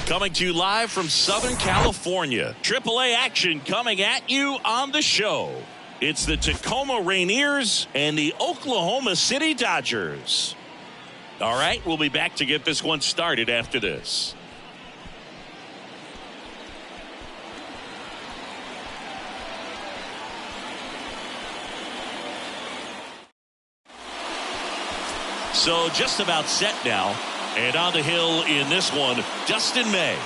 Coming to you live from Southern California. AAA action coming at you on the show. It's the Tacoma Rainiers and the Oklahoma City Dodgers. All right, we'll be back to get this one started after this. So just about set now. And on the hill in this one, Dustin May.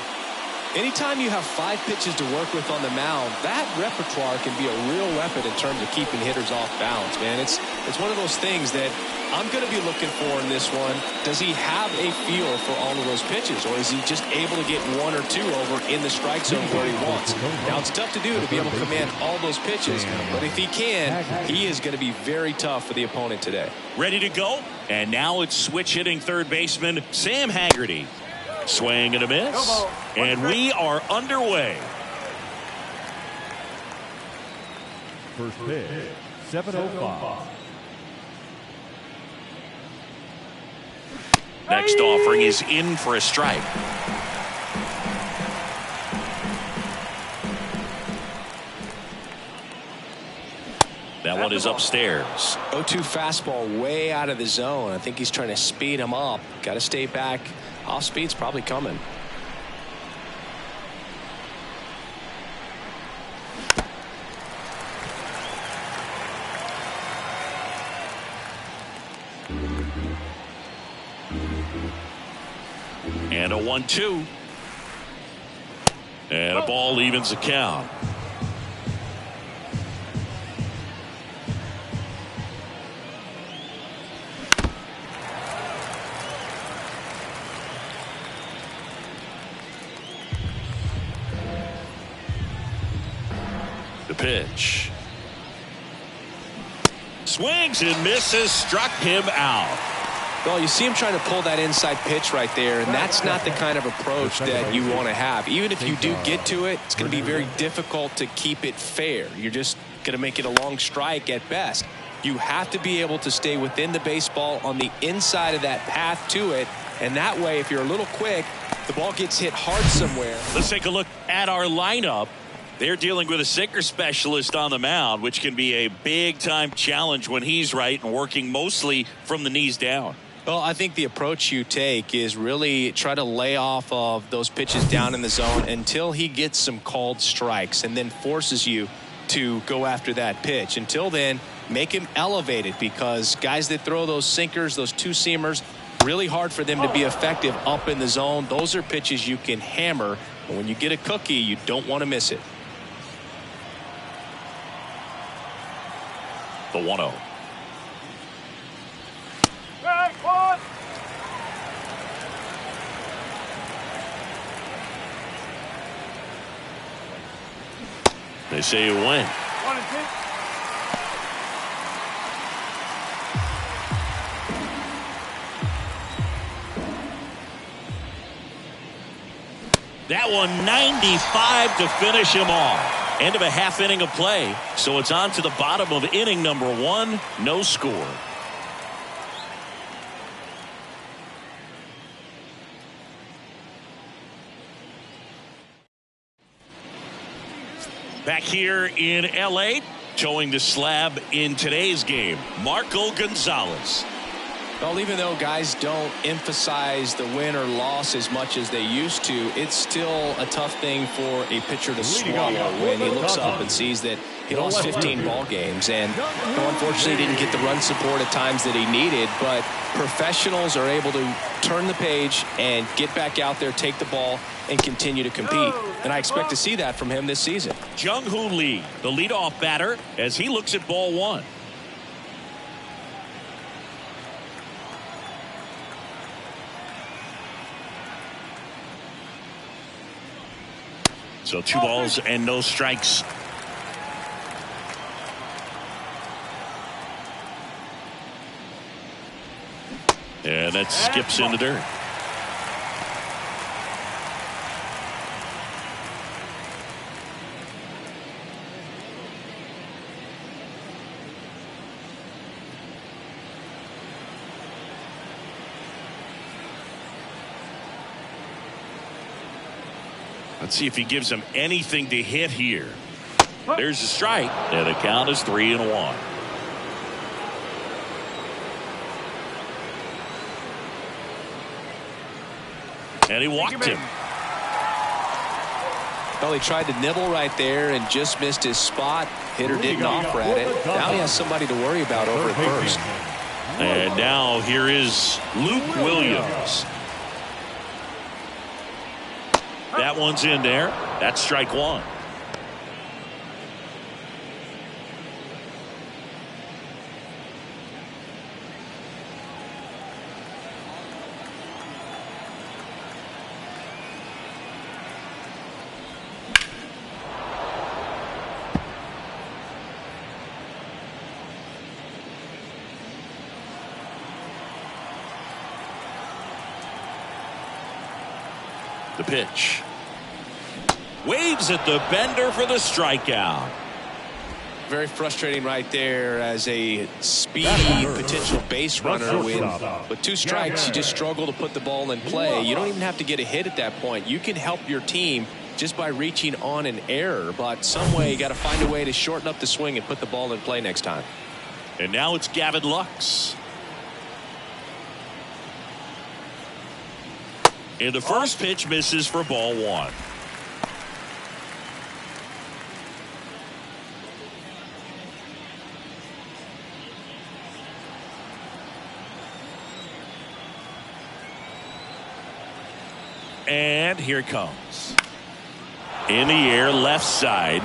Anytime you have 5 pitches to work with on the mound, that repertoire can be a real weapon in terms of keeping hitters off balance, man. It's one of those things that I'm going to be looking for in this one. Does he have a feel for all of those pitches, or is he just able to get 1 or 2 over in the strike zone where he wants? Now, it's tough to do to be able to command all those pitches, but if he can, he is going to be very tough for the opponent today. Ready to go? And now it's switch hitting third baseman Sam Haggerty. Swing and a miss. And we are underway. First pitch, 7:05. Next offering is in for a strike. That one is upstairs. 0-2 fastball way out of the zone. I think he's trying to speed him up. Got to stay back. Off speed's probably coming. And a 1-2. And a ball evens the count. The pitch. Swings and misses, struck him out. Well, you see him trying to pull that inside pitch right there, and that's not the kind of approach that you want to have. Even if you do get to it, it's going to be very difficult to keep it fair. You're just going to make it a long strike at best. You have to be able to stay within the baseball on the inside of that path to it, and that way, if you're a little quick, the ball gets hit hard somewhere. Let's take a look at our lineup. They're dealing with a sinker specialist on the mound, which can be a big-time challenge when he's right and working mostly from the knees down. Well, I think the approach you take is really try to lay off of those pitches down in the zone until he gets some called strikes and then forces you to go after that pitch. Until then, make him elevated, because guys that throw those sinkers, those two-seamers, really hard for them to be effective up in the zone. Those are pitches you can hammer. And when you get a cookie, you don't want to miss it. The 1-0. They say you win. 1-2. That one 95 to finish him off. End of a half inning of play. So it's on to the bottom of inning number 1. No score. Back here in L.A., towing the slab in today's game, Marco Gonzalez. Well, even though guys don't emphasize the win or loss as much as they used to, it's still a tough thing for a pitcher to swallow when he looks up and sees that he lost 15 ball games. And unfortunately didn't get the run support at times that he needed. But professionals are able to turn the page and get back out there, take the ball, and continue to compete. And I expect to see that from him this season. Jung-Hoo Lee, the leadoff batter, as he looks at ball 1. So 2 balls and no strikes. And that skips in the dirt. Let's see if he gives him anything to hit here. There's a strike, and the count is 3-1. And he walked him. Well, he tried to nibble right there and just missed his spot. Hitter didn't offer at it. Now he has somebody to worry about over at first. And now here is Luke Williams. That one's in there. That's strike one. The pitch. Waves at the bender for the strikeout. Very frustrating right there as a speedy potential base runner with 2 strikes. You just struggle to put the ball in play. You don't even have to get a hit at that point. You can help your team just by reaching on an error, but some way you got to find a way to shorten up the swing and put the ball in play next time. And now it's Gavin Lux. And the first pitch misses for ball one. And here it comes. In the air, left side.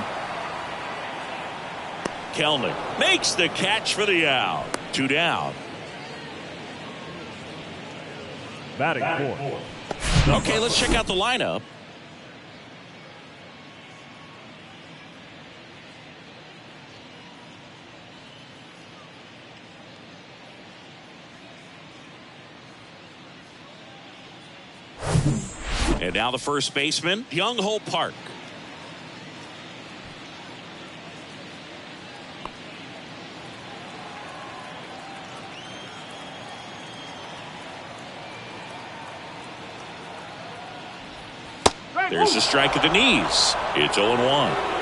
Kelnick makes the catch for the out. 2 down. Batting fourth. Okay, let's check out the lineup. And now the first baseman, Young-Ho Park. There's a strike at the knees. It's 0-1.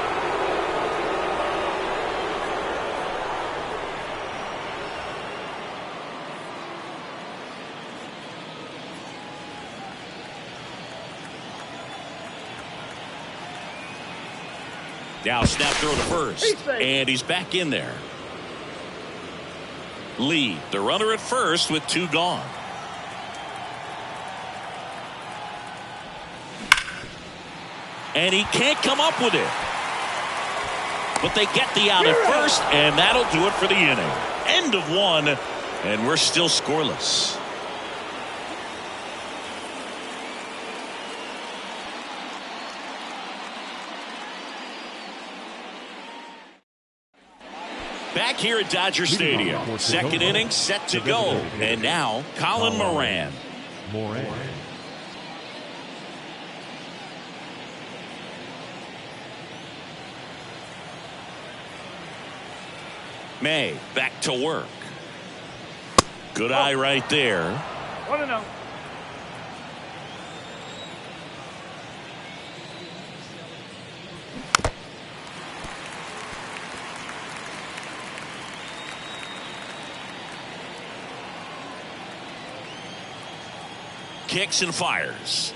Now snap throw to first. And he's back in there. Lee, the runner at first with 2 gone. And he can't come up with it. But they get the out at first, and that'll do it for the inning. End of 1, and we're still scoreless. Back here at Dodger Stadium. Second inning set to go. And now, Colin Moran. May back to work. Good eye right there. 1-0. Kicks and fires.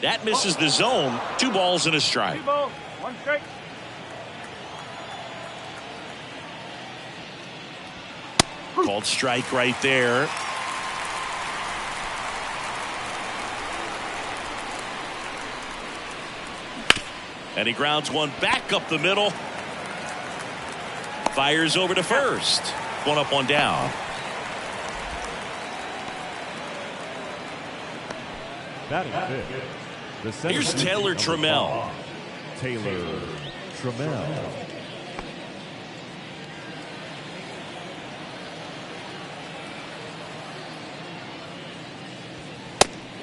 That misses the zone. 2 balls and a strike. 2 balls, 1 strike. Called strike right there. And he grounds one back up the middle. Fires over to first. 1 up, 1 down. Batting fifth. Here's Taylor Trammell. Taylor Trammell.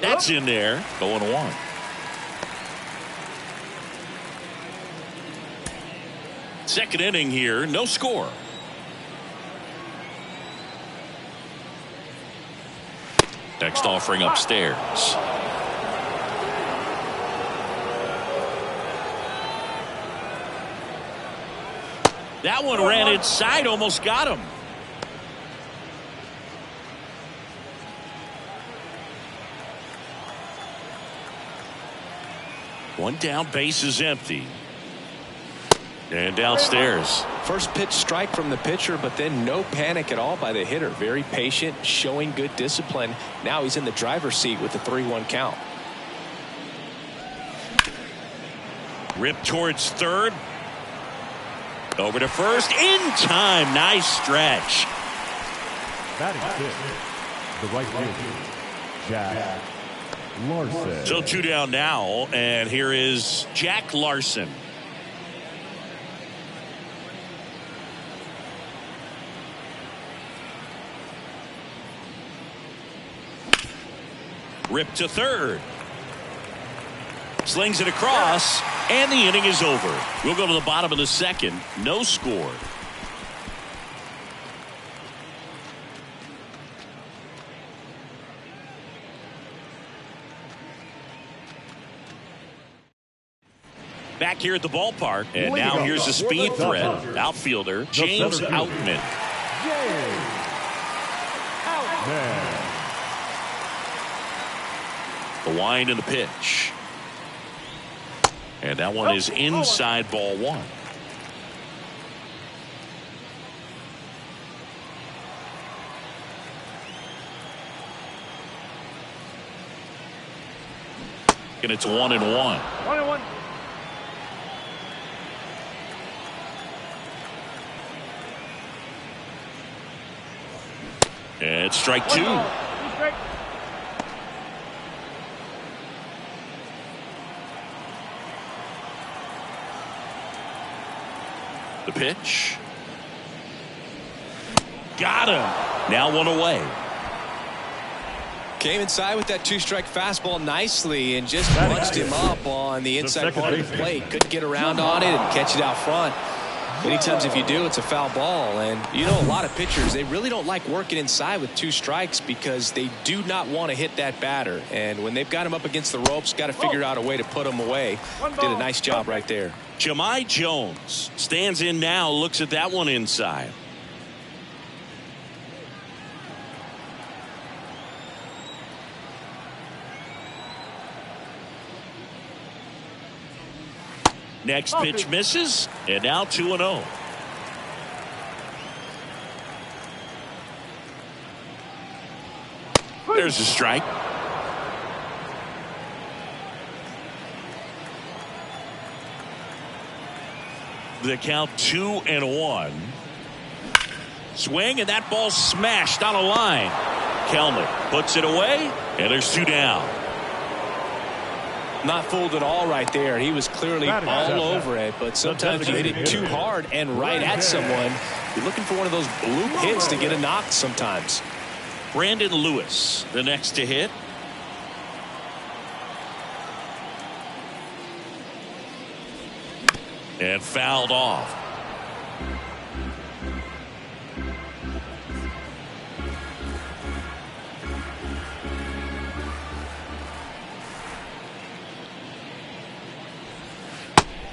That's in there. 0-1. Second inning here. No score. Next offering upstairs. That one ran inside, almost got him. One down, base is empty. And downstairs. First pitch strike from the pitcher, but then no panic at all by the hitter. Very patient, showing good discipline. Now he's in the driver's seat with the 3-1 count. Rip towards third. Over to first. In time. Nice stretch. Batting fifth, the right fielder, Jack Larson. So 2 down now, and here is Jack Larson. Rip to third. Slings it across, and the inning is over. We'll go to the bottom of the second. No score. Back here at the ballpark, and now here's a speed threat. Outfielder James Outman. The wind and the pitch. And that one is inside, ball one. And it's 1-1. 1-1. And it's strike 2. The pitch. Got him. Now 1 away. Came inside with that 2-strike fastball nicely and just punched him up on the inside part of the plate. Couldn't get around on it and catch it out front. Many times if you do, it's a foul ball. And you know, a lot of pitchers, they really don't like working inside with 2 strikes because they do not want to hit that batter. And when they've got him up against the ropes, got to figure out a way to put him away. Did a nice job right there. Jahmai Jones stands in now, looks at that one inside. Next pitch misses, and now 2-0. There's a strike. The count 2-1. Swing, and that ball smashed on a line. Kelnick puts it away, and there's 2 down. Not fooled at all right there. He was clearly all over it, but sometimes you hit it too hard and right at someone. You're looking for one of those bloop hits to get a knock sometimes. Brandon Lewis, the next to hit. And fouled off.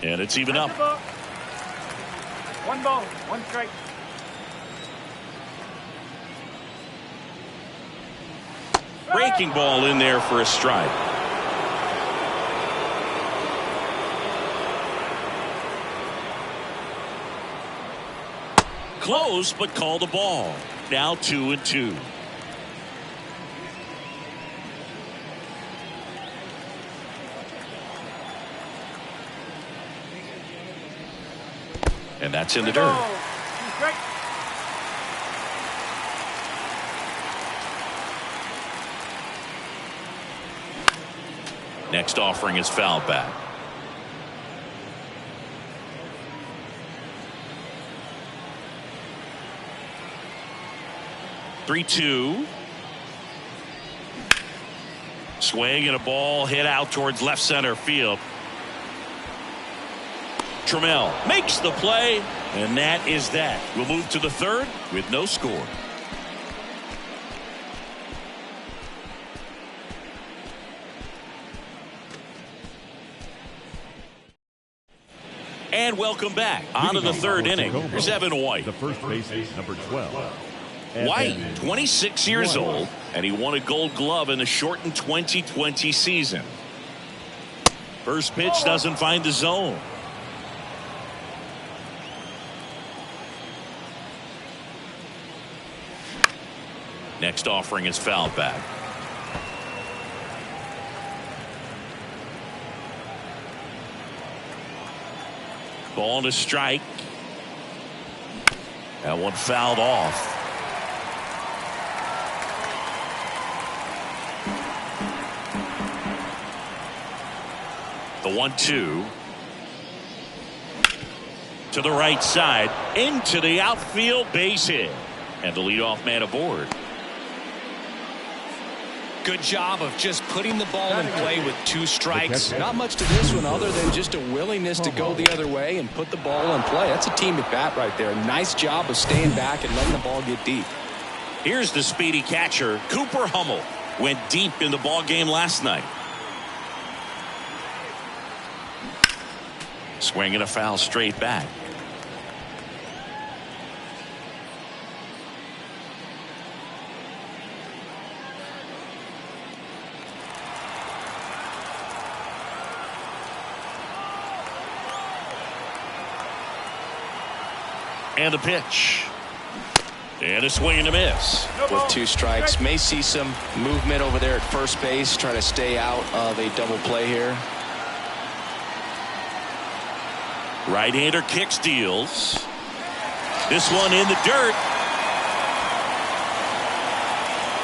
And it's even up. 1 ball, 1 strike. Breaking ball in there for a strike. Close, but called a ball. Now 2-2. And that's in the dirt. Next offering is fouled back. Three-two. Swing and a ball hit out towards left center field. Trammell makes the play, and that is that. We'll move to the third with no score. And welcome back. On to the third inning. Here's Evan White. The first baseman, number 12. White, 26 years old, and he won a Gold Glove in the shortened 2020 season. First pitch doesn't find the zone. Next offering is fouled back. Ball to strike. That one fouled off. The 1-2 to the right side into the outfield base hit, and the leadoff man aboard. Good job of just putting the ball in play with 2 strikes. Not much to this one other than just a willingness to go the other way and put the ball in play. That's a team at bat right there. Nice job of staying back and letting the ball get deep. Here's the speedy catcher, Cooper Hummel. Went deep in the ball game last night. Swinging a foul straight back. And a pitch. And a swing and a miss. With 2 strikes, may see some movement over there at first base, trying to stay out of a double play here. Right-hander kicks, deals. This one in the dirt.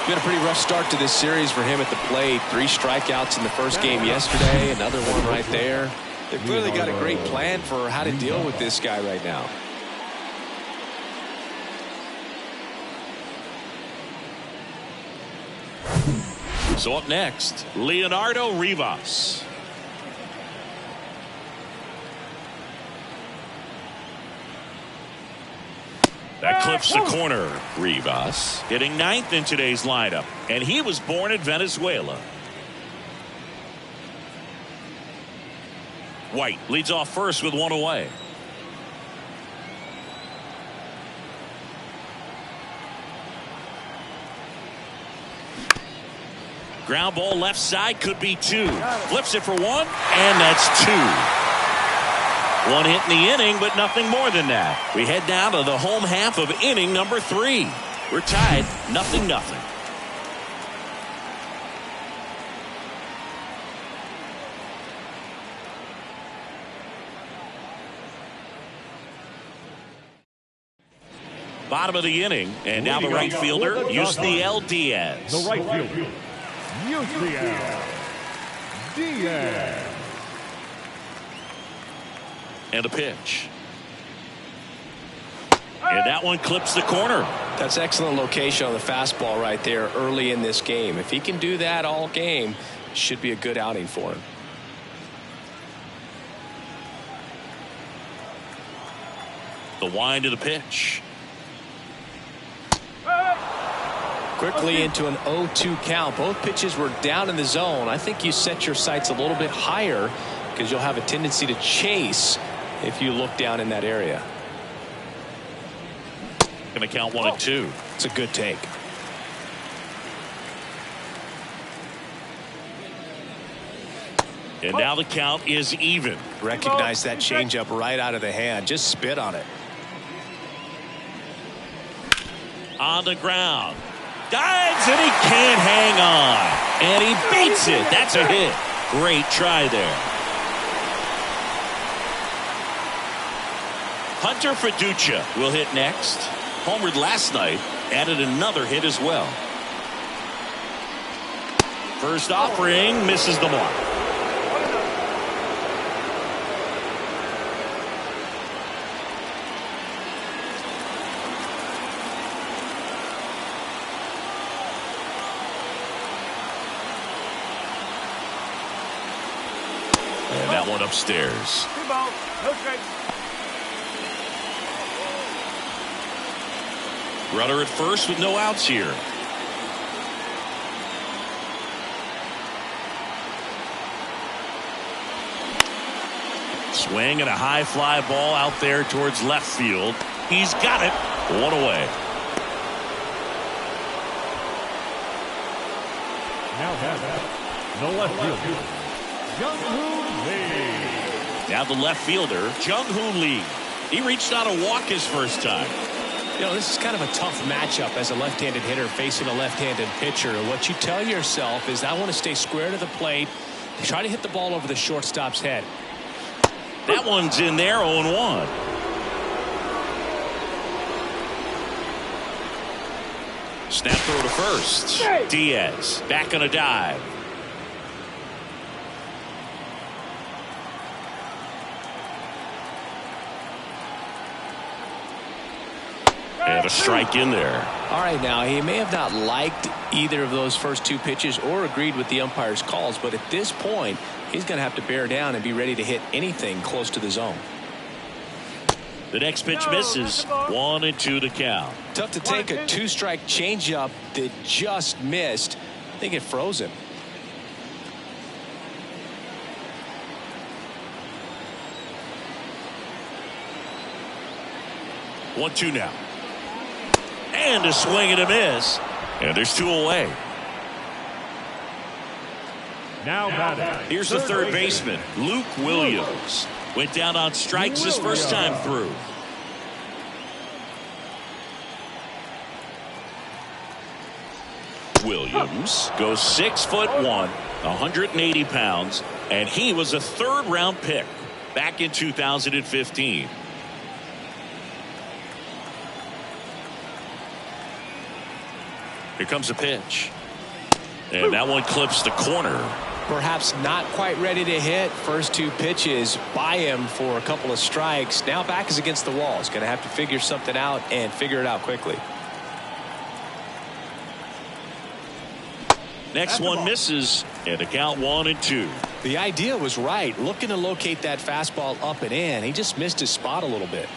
Been a pretty rough start to this series for him at the plate. 3 strikeouts in the first game yesterday. Another one right there. They've clearly got a great plan for how to deal with this guy right now. So up next, Leonardo Rivas. That clips the corner. Rivas hitting 9th in today's lineup, and he was born in Venezuela. White leads off first with 1 away. Ground ball left side, could be 2. Flips it for 1, and that's 2. 1 hit in the inning, but nothing more than that. We head down to the home half of inning number 3. We're tied 0-0. Bottom of the inning, and now the right fielder, Yusniel Diaz. The right fielder, Yusniel Diaz. And a pitch. And that one clips the corner. That's excellent location on the fastball right there early in this game. If he can do that all game, should be a good outing for him. The wind of the pitch. Quickly into an 0-2 count. Both pitches were down in the zone. I think you set your sights a little bit higher because you'll have a tendency to chase if you look down in that area. Going to count 1-2. It's a good take. And now the count is even. Recognize that changeup right out of the hand. Just spit on it. On the ground. Dives, and he can't hang on. And he beats it. That's a hit. Great try there. Hunter Fiducia will hit next. Homered last night. Added another hit as well. First offering misses the mark. And that one upstairs. 2 balls, no strikes. Runner at first with no outs here. Swing and a high fly ball out there towards left field. He's got it. One away. Now has the left fielder, Jung-Hoo Lee. Now the left fielder, Jung-Hoo Lee. He reached out a walk his first time. You know, this is kind of a tough matchup as a left-handed hitter facing a left-handed pitcher. What you tell yourself is, I want to stay square to the plate, try to hit the ball over the shortstop's head. That one's in there, 0-1. Snap throw to first. Diaz back on a dive. And a strike in there. All right, now he may have not liked either of those first two pitches or agreed with the umpire's calls, but at this point he's going to have to bear down and be ready to hit anything close to the zone. The next pitch misses. 1-2 to count. Tough to take a two-strike changeup that just missed. I think it froze him. One, two now. And a swing and a miss. And there's two away. Now batting. Here's the third baseman, Luke Williams. Went down on strikes his first time through. Williams goes 6'1", 180 pounds, and he was a third-round pick back in 2015. Here comes a pitch. And that one clips the corner. Perhaps not quite ready to hit. First two pitches by him for a couple of strikes. Now back is against the wall. He's going to have to figure something out and figure it out quickly. Next one misses, and the count 1-2. The idea was right. Looking to locate that fastball up and in. He just missed his spot a little bit.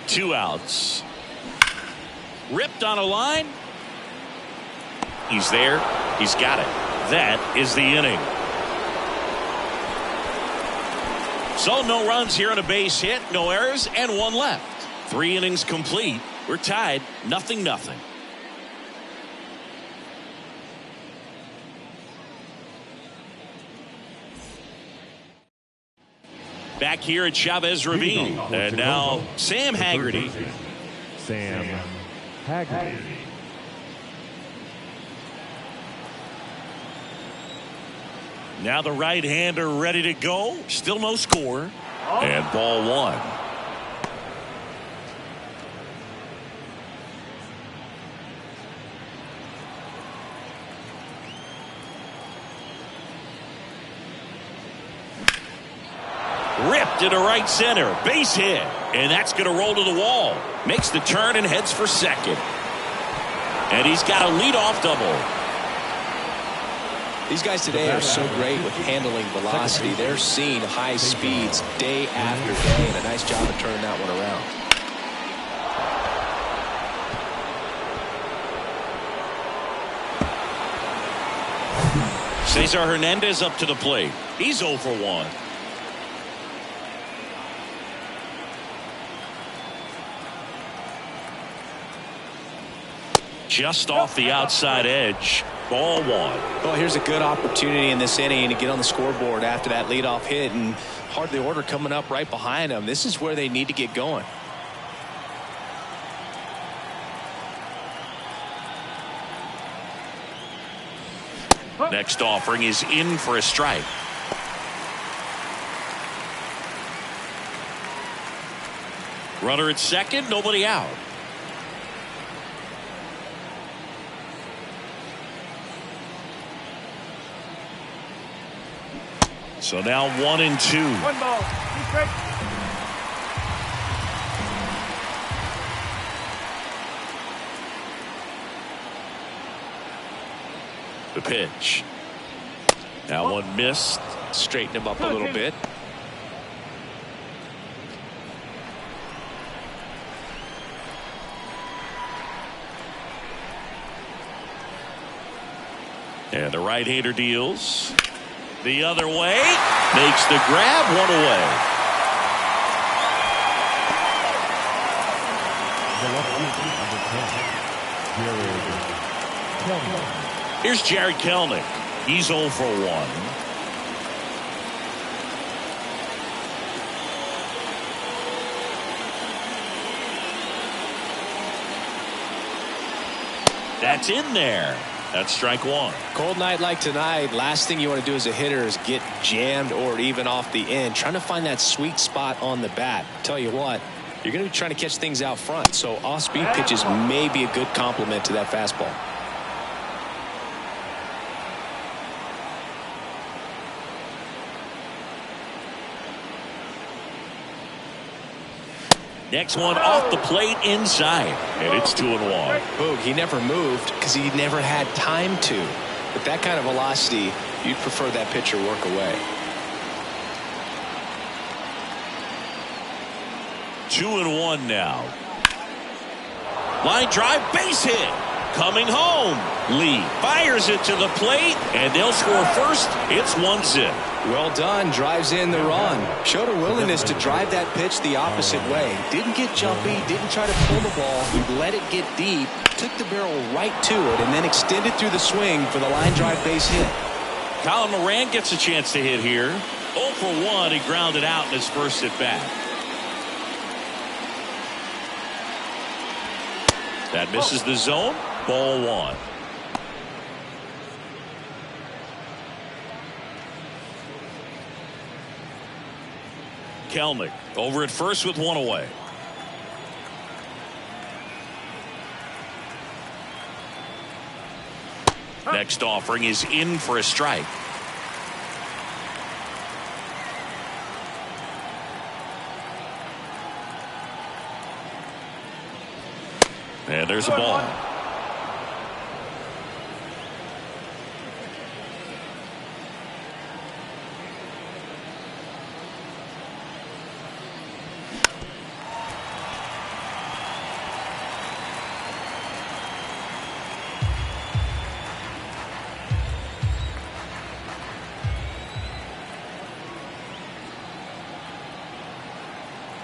2 outs. Ripped on a line. He's there. He's got it. That is the inning. So no runs here on a base hit, no errors, and one left. 3 innings complete. We're tied 0-0. Back here at Chavez Ravine. And now Sam Haggerty. Sam Haggerty. Now the right-hander ready to go. Still no score. And ball one. Ripped into right center. Base hit. And that's going to roll to the wall. Makes the turn and heads for second. And he's got a leadoff double. These guys today are so great with handling velocity. They're seeing high speeds day after day, and a nice job of turning that one around. Cesar Hernandez up to the plate. He's 0 for 1. Just off the outside edge. Ball one. Well, here's a good opportunity in this inning to get on the scoreboard after that leadoff hit, and hardly order coming up right behind them. This is where they need to get going. Next offering is in for a strike. Runner at second, nobody out. So now 1-2. 1 ball. Keep straight. The pitch. Now one missed. Straighten him up a little bit. And the right-hander deals. The other way. Makes the grab, one away. Here's Jared Kelnick. He's 0 for 1. That's in there. That's strike 1. Cold night like tonight, last thing you want to do as a hitter is get jammed or even off the end. Trying to find that sweet spot on the bat. Tell you what, you're going to be trying to catch things out front. So off-speed pitches may be a good complement to that fastball. Next one off the plate inside, and it's 2-1. Boog, he never moved because he never had time to. With that kind of velocity, you'd prefer that pitcher work away. 2-1 now. Line drive, base hit. Coming home. Lee fires it to the plate, and they'll score first. It's 1-0. Well done. Drives in the run. Showed a willingness to drive that pitch the opposite way. Didn't get jumpy. Didn't try to pull the ball. He let it get deep. Took the barrel right to it and then extended through the swing for the line drive base hit. Colin Moran gets a chance to hit here. 0 for 1. He grounded out in his first at bat. That misses the zone. Ball 1. Kelnick over at first with 1 away. Next offering is in for a strike. And there's a ball.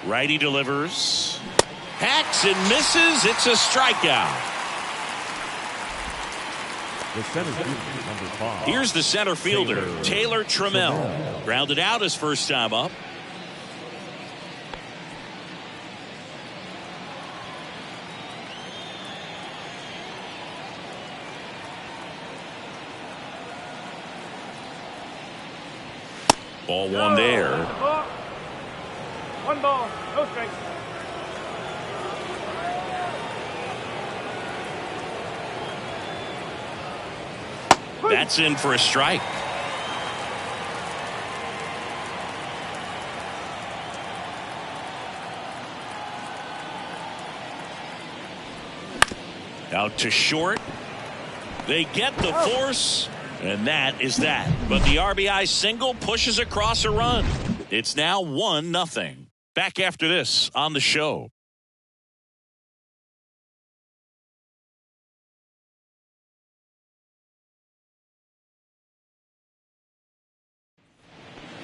Righty delivers. Hacks and misses. It's a strikeout. The center fielder, number 5. Here's the center fielder, Taylor Trammell. Grounded out his first time up. Ball 1 there. 1 ball, no strikes. That's in for a strike. Out to short. They get the force, and that is that. But the RBI single pushes across a run. It's now 1-0. Back after this on the show.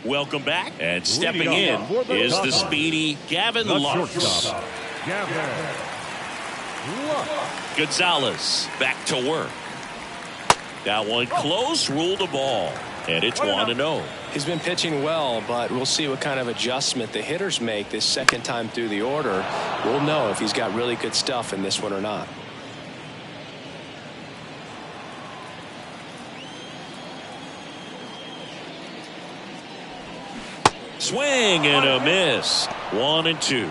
Welcome back, and stepping in is the speedy Gavin Lux. Gonzalez back to work. That one close, ruled a ball, and it's 1-0. He's been pitching well, but we'll see what kind of adjustment the hitters make this second time through the order. We'll know if he's got really good stuff in this one or not. Swing and a miss. 1-2.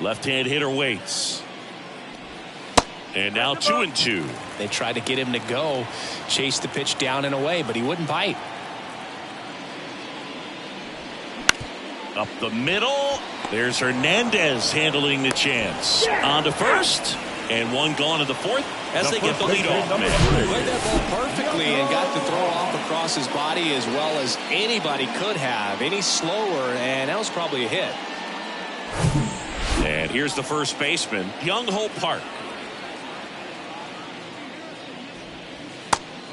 Left-hand hitter waits. And now 2-2. They tried to get him to go, chase the pitch down and away, but he wouldn't bite. Up the middle. There's Hernandez handling the chance. On to first. And one gone in the fourth as they get the lead off man. Played that ball perfectly and got the throw off across his body as well as anybody could have. Any slower, and that was probably a hit. And here's the first baseman, Young Ho Park.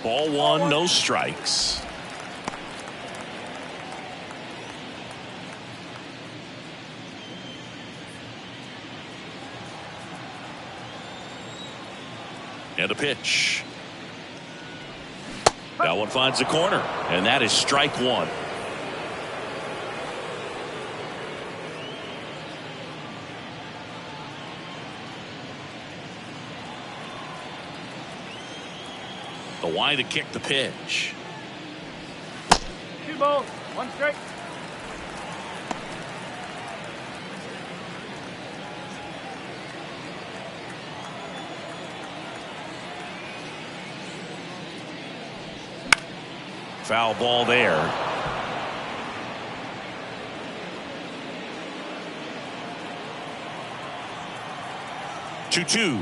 Ball one, no strikes. And a pitch. That one finds the corner, and that is strike one. The wind to kick the pitch. 2 balls, 1 strike. Foul ball there. Two.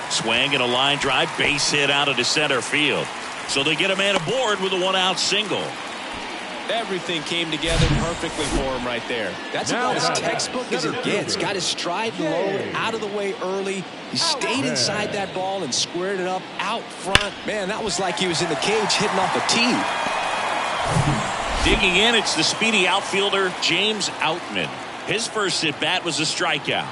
Swing and a line drive, base hit out into center field. So they get a man aboard with a 1-out single. Everything came together perfectly for him right there. That's about as textbook as it gets. Got his stride and load out of the way early. He stayed inside that ball and squared it up out front. Man, that was like he was in the cage hitting off a tee. Digging in, it's the speedy outfielder, James Outman. His first at-bat was a strikeout.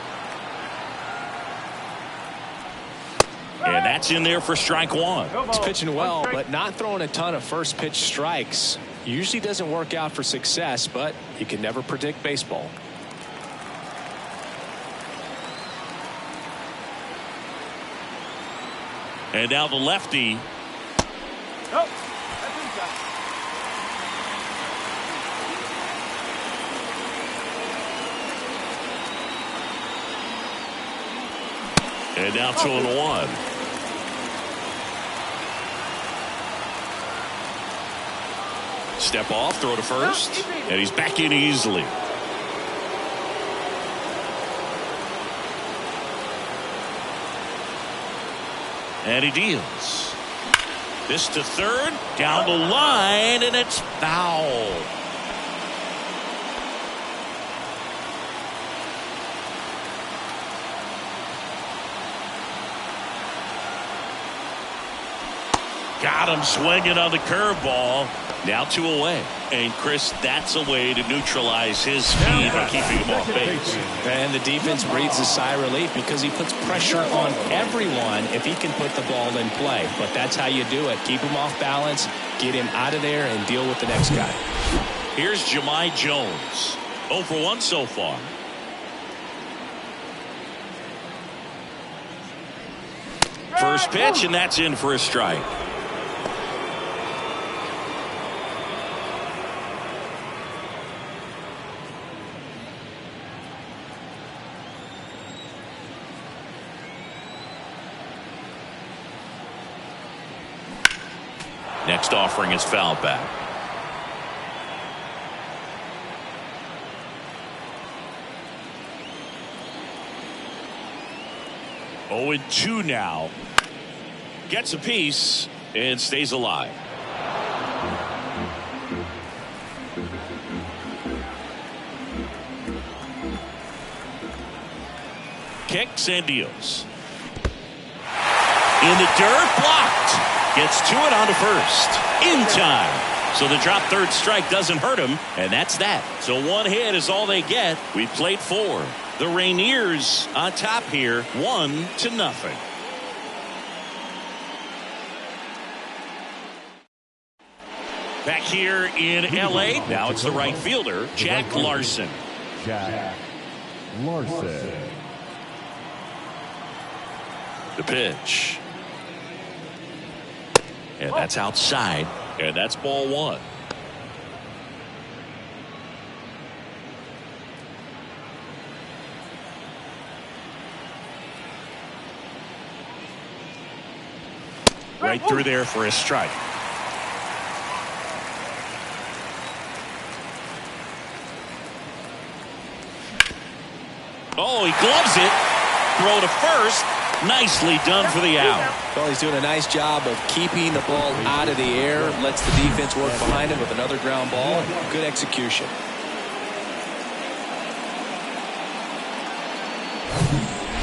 And that's in there for strike one. He's pitching well, but not throwing a ton of first pitch strikes. Usually doesn't work out for success, but you can never predict baseball. And now the lefty. Nope. That's inside. And now 2-1. Step off, throw to first, and he's back in easily. And he deals. This to third, down the line, and it's foul. Got him swinging on the curveball. Now 2 away. And Chris, that's a way to neutralize his speed by keeping him off base. And the defense breathes a sigh of relief because he puts pressure on everyone if he can put the ball in play. But that's how you do it. Keep him off balance, get him out of there, and deal with the next guy. Here's Jahmai Jones. 0 for 1 so far. First pitch, and that's in for a strike. Next offering is fouled back. Oh, and 2 now. Gets a piece and stays alive. Kicks and deals. In the dirt, blocked. Gets to it on to first. In time. So the drop third strike doesn't hurt him, and that's that. So 1 hit is all they get. We played 4. The Rainiers on top here, 1-0. Back here in L.A., now it's the right fielder, Jack Larson. Jack Larson. The pitch. And that's outside, and that's ball 1. Right through there for a strike. Oh, he gloves it. Throw to first. Nicely done for the out. Well, he's doing a nice job of keeping the ball out of the air. Lets the defense work behind him with another ground ball. Good execution.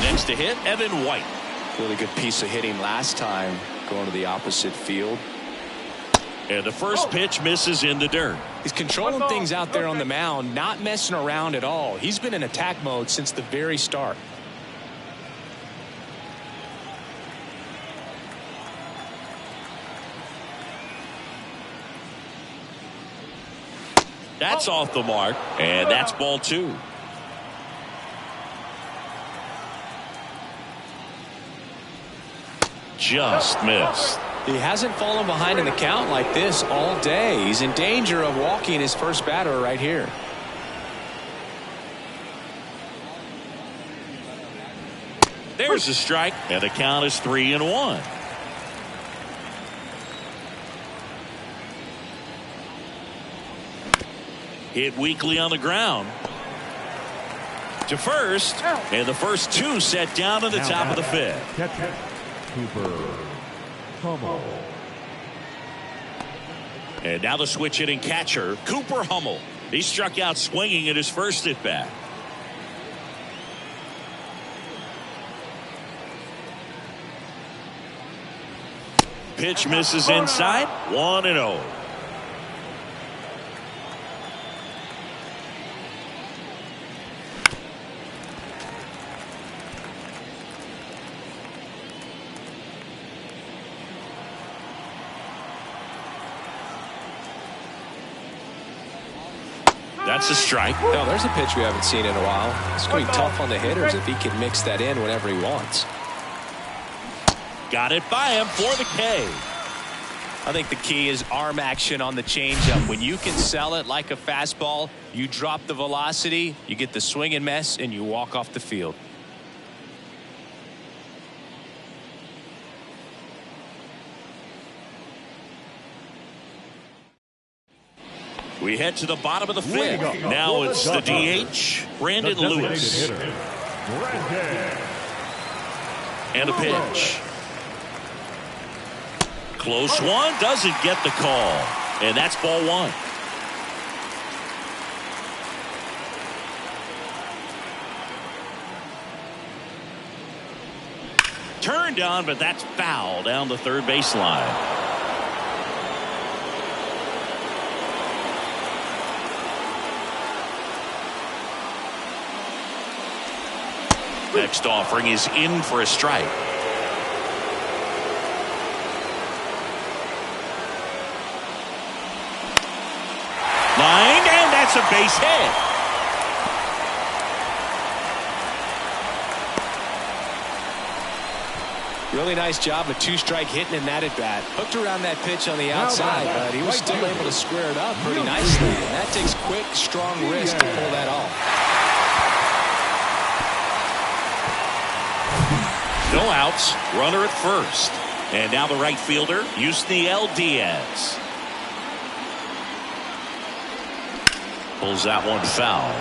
Next to hit, Evan White. Really good piece of hitting last time, going to the opposite field. And the first pitch misses in the dirt. He's controlling things out there on the mound, not messing around at all. He's been in attack mode since the very start. That's off the mark, and that's ball 2. Just missed. He hasn't fallen behind in the count like this all day. He's in danger of walking his first batter right here. There's a strike, and the count is 3-1. Hit weakly on the ground. To first, and the first 2 set down in the top of the 5th. Catcher, Cooper Hummel. And now the switch hitting catcher, Cooper Hummel. He struck out swinging at his first at bat. Pitch misses inside, 1-0. That's a strike. No, there's a pitch we haven't seen in a while. It's going to be tough on the hitters if he can mix that in whenever he wants. Got it by him for the K. I think the key is arm action on the changeup. When you can sell it like a fastball, you drop the velocity, you get the swing and miss, and you walk off the field. We head to the bottom of the 5th. Now it's the DH, Brandon Lewis. And a pitch. Close one, doesn't get the call. And that's ball 1. Turned on, but that's foul down the third baseline. Next offering is in for a strike. Line, and that's a base hit. Really nice job of 2-strike hitting in that at bat. Hooked around that pitch on the outside, but he was still able to square it up pretty nicely. And that takes quick, strong wrist to pull that off. No outs, runner at first. And now the right fielder, Yusniel Diaz. Pulls that one foul.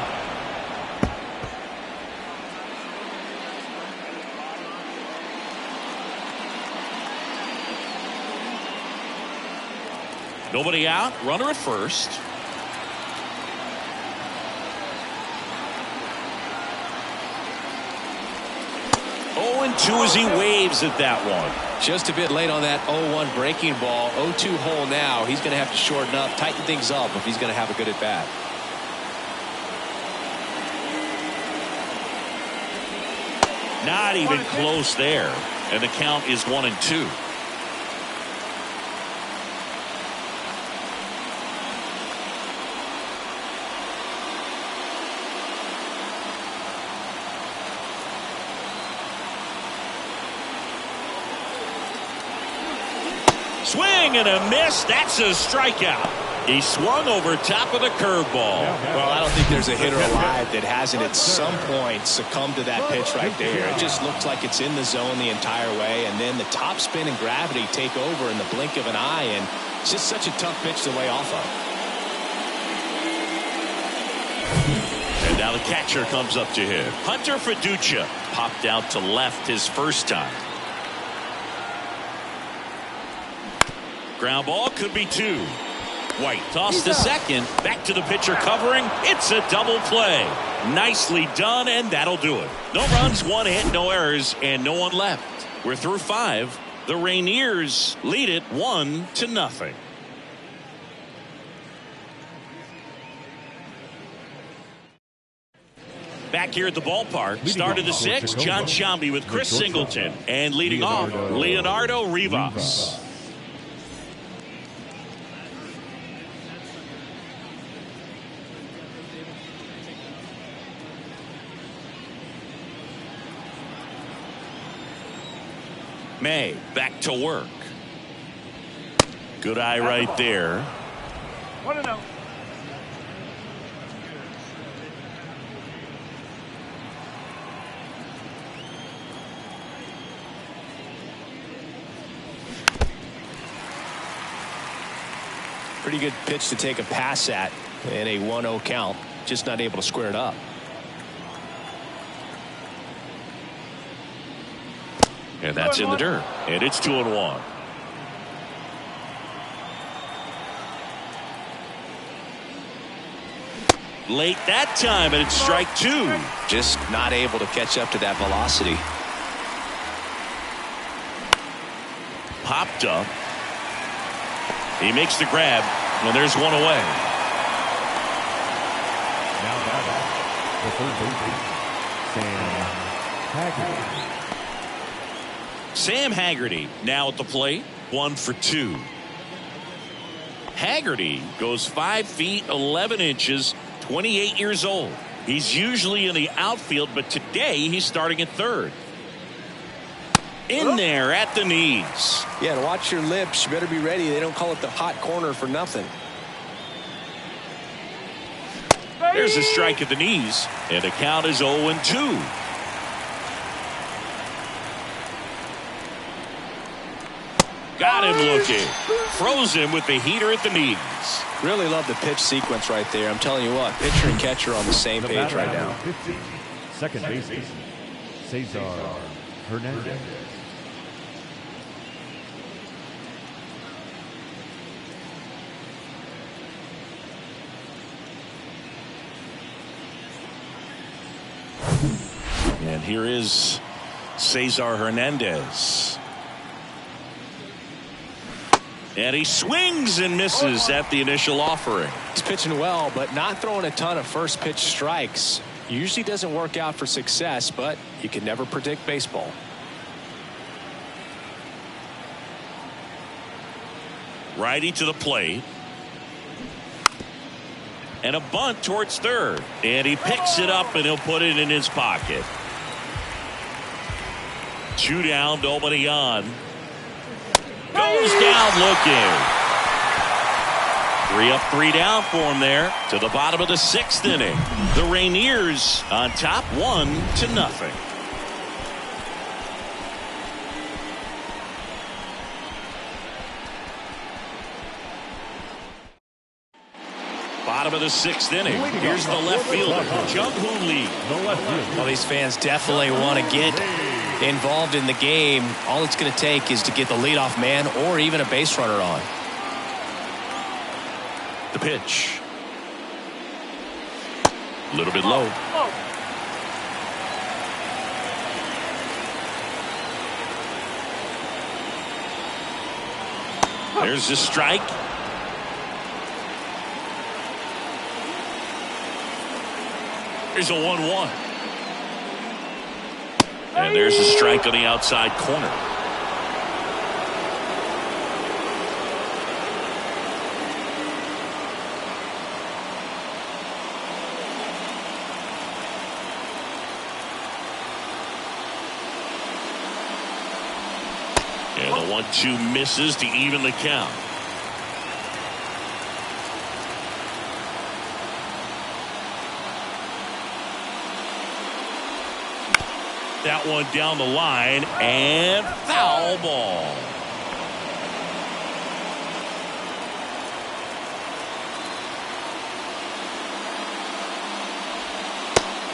Nobody out, runner at first. And 2 as he waves at that one. Just a bit late on that 0-1 breaking ball. 0-2 hole now. He's going to have to shorten up, tighten things up if he's going to have a good at bat. Not even close there. And the count is 1-2. Swing and a miss. That's a strikeout. He swung over top of the curveball. Well, I don't think there's a hitter alive that hasn't at some point succumbed to that pitch right there. It just looks like it's in the zone the entire way, and then the top spin and gravity take over in the blink of an eye, and it's just such a tough pitch to lay off of. And now the catcher comes up to him. Hunter Fiducia popped out to left his first time. Ground ball, could be 2. White tossed to second. Back to the pitcher covering. It's a double play. Nicely done, and that'll do it. No runs, 1 hit, no errors, and no one left. We're through 5. The Rainiers lead it 1-0. Back here at the ballpark, started the 6th, John Sciambi with Chris Singleton. And leading off, Leonardo Rivas. May back to work. Good eye right there. 1-0. Pretty good pitch to take a pass at in a 1-0 count. Just not able to square it up. And that's in the dirt. And it's 2-1. Late that time, and it's strike 2. Just not able to catch up to that velocity. Popped up. He makes the grab, and there's one away. Now batting, the third baseman, Sam Haggerty. Sam Haggerty now at the plate, 1 for 2. Haggerty goes 5 feet 11 inches, 28 years old. He's usually in the outfield, but today he's starting at third. In there at the knees. Yeah, to watch your lips, you better be ready. They don't call it the hot corner for nothing. There's a strike at the knees, and the count is 0-2. Got him looking. Froze him with the heater at the knees. Really love the pitch sequence right there. I'm telling you what, pitcher and catcher on the same page right now. 50, second baseman, Cesar Hernandez. And here is Cesar Hernandez. And he swings and misses at the initial offering. He's pitching well, but not throwing a ton of first pitch strikes. Usually doesn't work out for success, but you can never predict baseball. Righty to the plate. And a bunt towards third. And he picks it up and he'll put it in his pocket. 2 down, nobody on. Goes down looking. 3 up, 3 down for him there to the bottom of the 6th inning. The Rainiers on top 1-0. Bottom of the 6th inning. Here's the left fielder, Jung-Hoo Lee. Well, these fans definitely want to get involved in the game. All it's going to take is to get the leadoff man or even a base runner on. The pitch. A little bit low. There's the strike. There's a 1-1. And there's a strike on the outside corner. And the 1-2 misses to even the count. That one down the line and foul ball.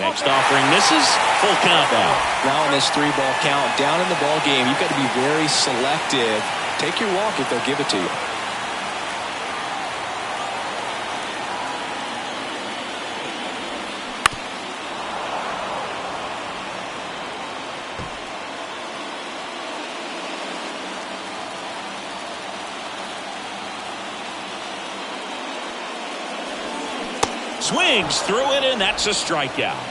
Next offering misses. Full count now. Now in this 3-ball count, down in the ball game, you've got to be very selective. Take your walk if they'll give it to you. Swings through it, and that's a strikeout.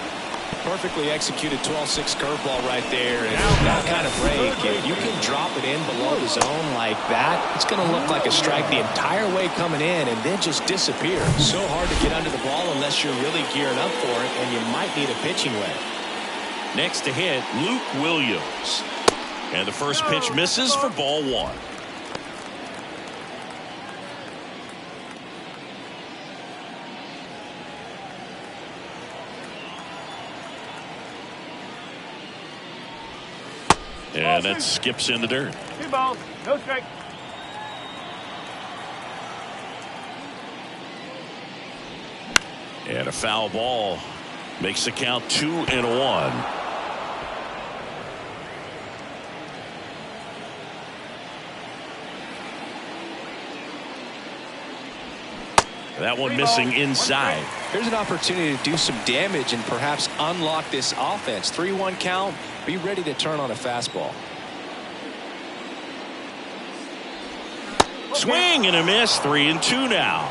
Perfectly executed 12-6 curveball right there. And that kind of break, if you can drop it in below the zone like that, it's going to look like a strike the entire way coming in and then just disappear. So hard to get under the ball unless you're really gearing up for it, and you might need a pitching wedge. Next to hit, Luke Williams. And the first pitch misses for ball one. And that skips in the dirt. 2 balls, no strike. And a foul ball makes the count 2-1. That one missing inside. Here's an opportunity to do some damage and perhaps unlock this offense. 3-1 count. Be ready to turn on a fastball. Swing and a miss. 3-2 now.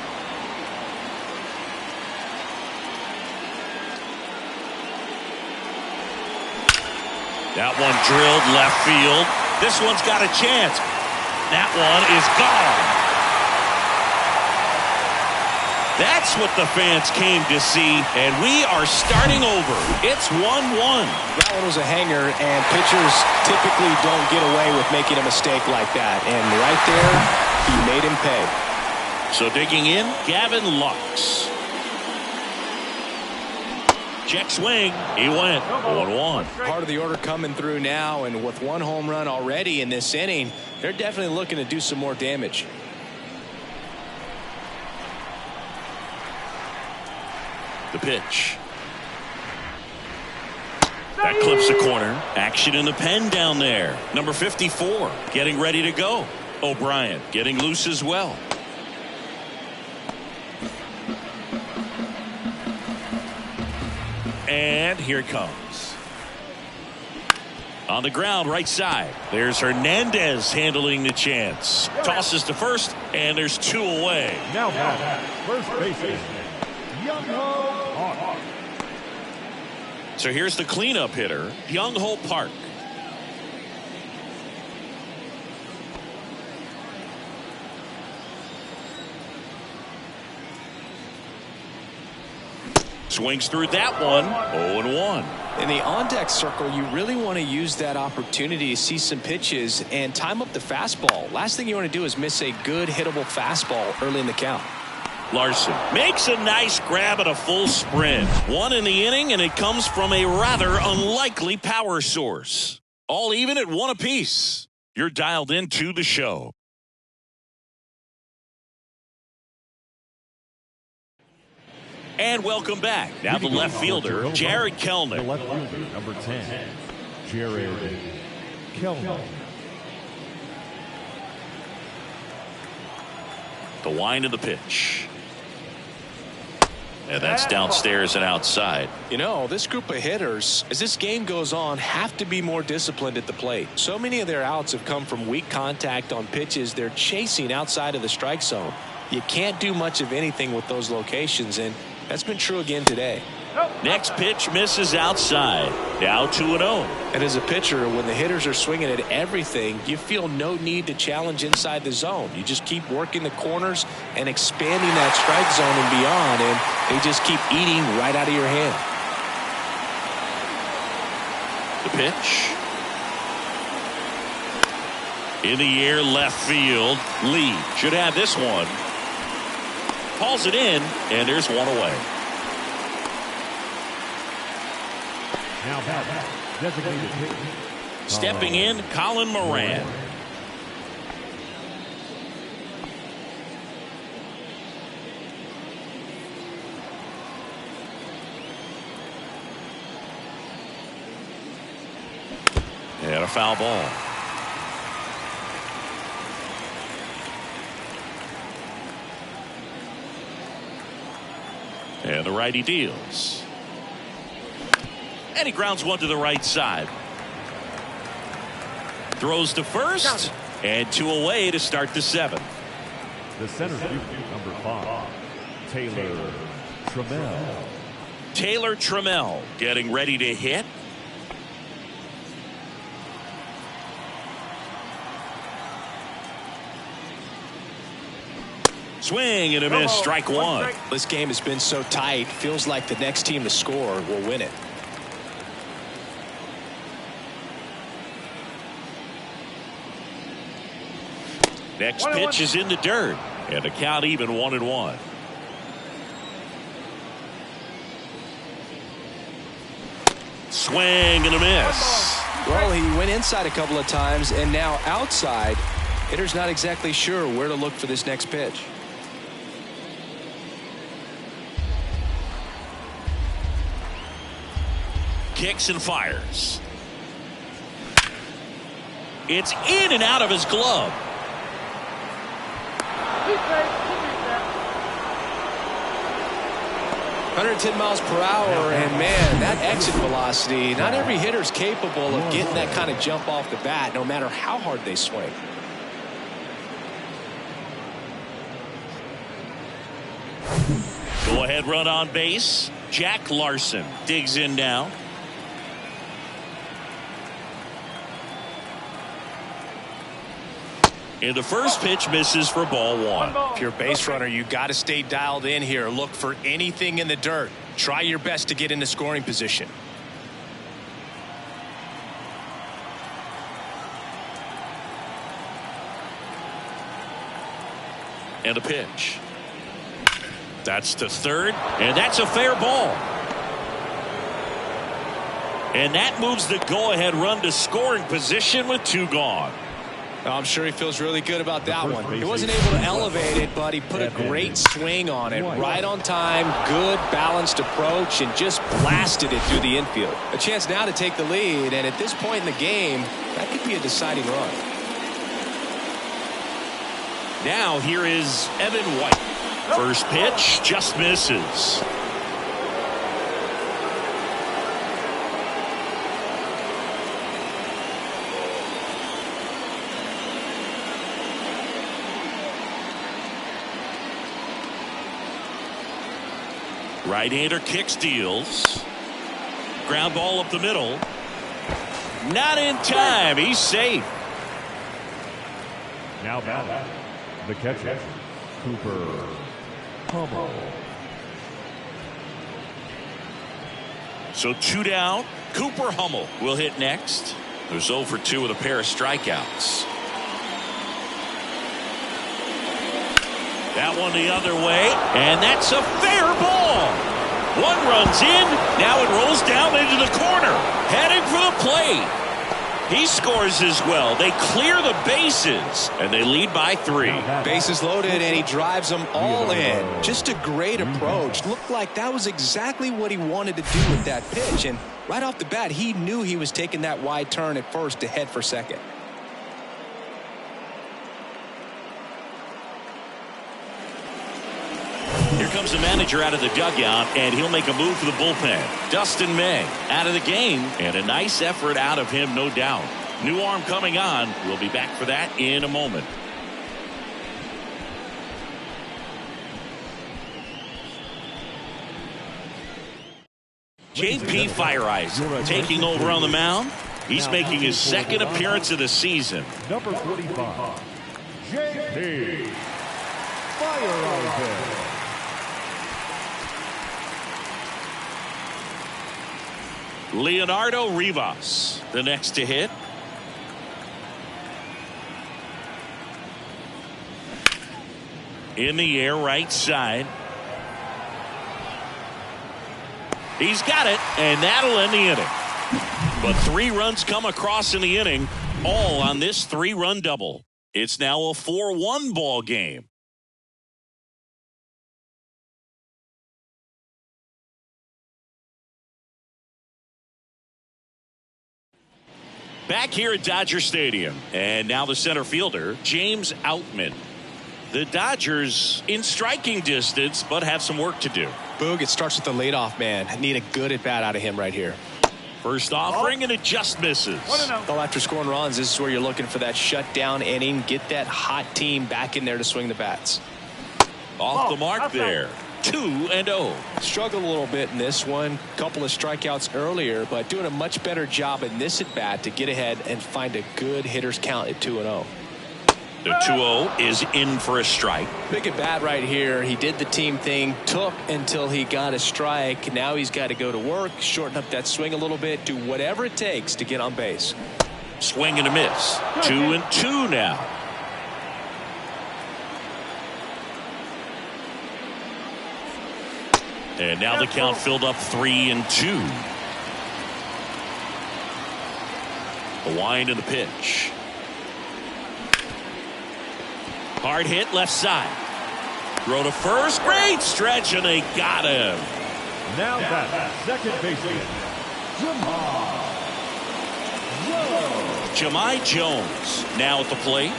That one drilled left field. This one's got a chance. That one is gone. That's what the fans came to see, and we are starting over. It's 1-1. That one was a hanger, and pitchers typically don't get away with making a mistake like that. And right there, he made him pay. So digging in, Gavin Lux. Check swing. He went 1-1. Part of the order coming through now, and with 1 home run already in this inning, they're definitely looking to do some more damage. The pitch. That clips the corner. Action in the pen down there. Number 54 getting ready to go. O'Brien getting loose as well. And here it comes. On the ground, right side. There's Hernandez handling the chance. Tosses to first, and there's 2 away. Now back, first baseman, Young-Ho Park. So here's the cleanup hitter, Young-Ho Park. Swings through that one. 0-1. In the on-deck circle, you really want to use that opportunity to see some pitches and time up the fastball. Last thing you want to do is miss a good hittable fastball early in the count. Larson makes a nice grab at a full sprint. 1 in the inning, and it comes from a rather unlikely power source. All even at 1 apiece. You're dialed into the show. And welcome back. Now the left fielder, Jared Kelnick. The left fielder, number 10, Jared Kelnick. The wind of the pitch. And that's downstairs and outside. You know, this group of hitters, as this game goes on, have to be more disciplined at the plate. So many of their outs have come from weak contact on pitches they're chasing outside of the strike zone. You can't do much of anything with those locations, and that's been true again today. Next pitch misses outside. Now 2-0. And as a pitcher, when the hitters are swinging at everything, you feel no need to challenge inside the zone. You just keep working the corners and expanding that strike zone and beyond, and they just keep eating right out of your hand. The pitch. In the air, left field. Lee should have this one. Calls it in, and there's 1 away. Now back, designated hitter. Stepping in, Colin Moran. And a foul ball. And the righty deals. And he grounds one to the right side. Throws to first. And 2 away to start the 7th. The center fielder, number 5, Taylor Trammell. Taylor Trammell getting ready to hit. Swing and a miss. Strike one. This game has been so tight. Feels like the next team to score will win it. Next pitch is in the dirt. And the count even 1-1. Swing and a miss. Well, he went inside a couple of times and now outside. Hitter's not exactly sure where to look for this next pitch. Kicks and fires. It's in and out of his glove. 110 miles per hour, and man, that exit velocity, not every hitter's capable of getting that kind of jump off the bat, no matter how hard they swing. Go ahead run on base. Jack Larson digs in now. And the first pitch misses for ball one. If you're a base runner, you got to stay dialed in here. Look for anything in the dirt. Try your best to get into scoring position. And a pitch. That's to third, and that's a fair ball. And that moves the go-ahead run to scoring position with 2 gone. I'm sure he feels really good about that one. He wasn't able to elevate it, but he put a great swing on it. Right on time, good balanced approach, and just blasted it through the infield. A chance now to take the lead, and at this point in the game, that could be a deciding run. Now here is Evan White. First pitch just misses. Right-hander kicks, deals. Ground ball up the middle. Not in time. He's safe. Now batting, the catcher, Cooper Hummel. So 2 down. Cooper Hummel will hit next. There's 0 for 2 with a pair of strikeouts. That one the other way, and that's a fair ball. 1 runs in, now it rolls down into the corner, heading for the plate. He scores as well. They clear the bases, and they lead by 3. Bases loaded, and he drives them all in. Just a great approach. Looked like that was exactly what he wanted to do with that pitch, and right off the bat, he knew he was taking that wide turn at first to head for second. Here comes the manager out of the dugout, and he'll make a move for the bullpen. Dustin May out of the game, and a nice effort out of him, no doubt. New arm coming on. We'll be back for that in a moment. J.P. Fireeyes taking over on the mound. He's making his second appearance of the season. Number 45, J.P. Fireeyes. Leonardo Rivas, the next to hit. In the air, right side. He's got it, and that'll end the inning. But 3 runs come across in the inning, all on this 3-run double. It's now a 4-1 ball game. Back here at Dodger Stadium, and now the center fielder, James Outman. The Dodgers in striking distance, but have some work to do. Boog, it starts with the leadoff man. Need a good at bat out of him right here. First offering, and it just misses. Well, after scoring runs, this is where you're looking for that shutdown inning. Get that hot team back in there to swing the bats. Off the mark there. 2-0. Struggled a little bit in this one. Couple of strikeouts earlier, but doing a much better job in this at bat to get ahead and find a good hitter's count at 2-0. The 2-0 is in for a strike. Big at bat right here. He did the team thing, took until he got a strike. Now he's got to go to work, shorten up that swing a little bit, do whatever it takes to get on base. Swing and a miss. 2-2 now. And now the count filled up 3-2. The wind and the pitch. Hard hit left side. Throw to first. Great stretch, and they got him. Now that's second baseman, Jahmai Jones now at the plate.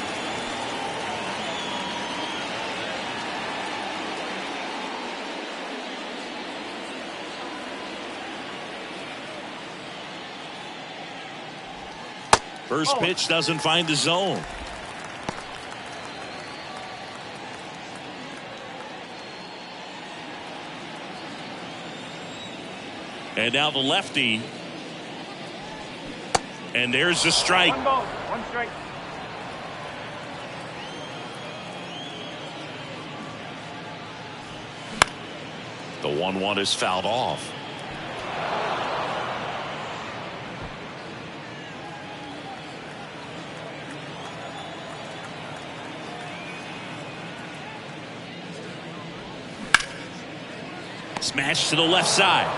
First pitch doesn't find the zone. And now the lefty. And there's the strike. 1 ball, 1 strike. The 1-1 is fouled off. Smash to the left side.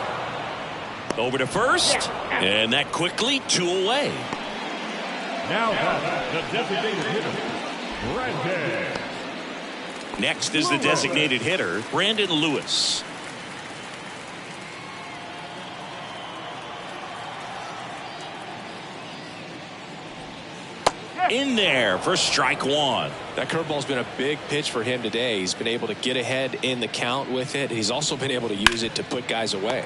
Over to first. And that quickly 2 away. Now that's the designated hitter, Brandon. Next is the designated hitter, Brandon Lewis. In there for strike 1. That curveball's been a big pitch for him today. He's been able to get ahead in the count with it. He's also been able to use it to put guys away.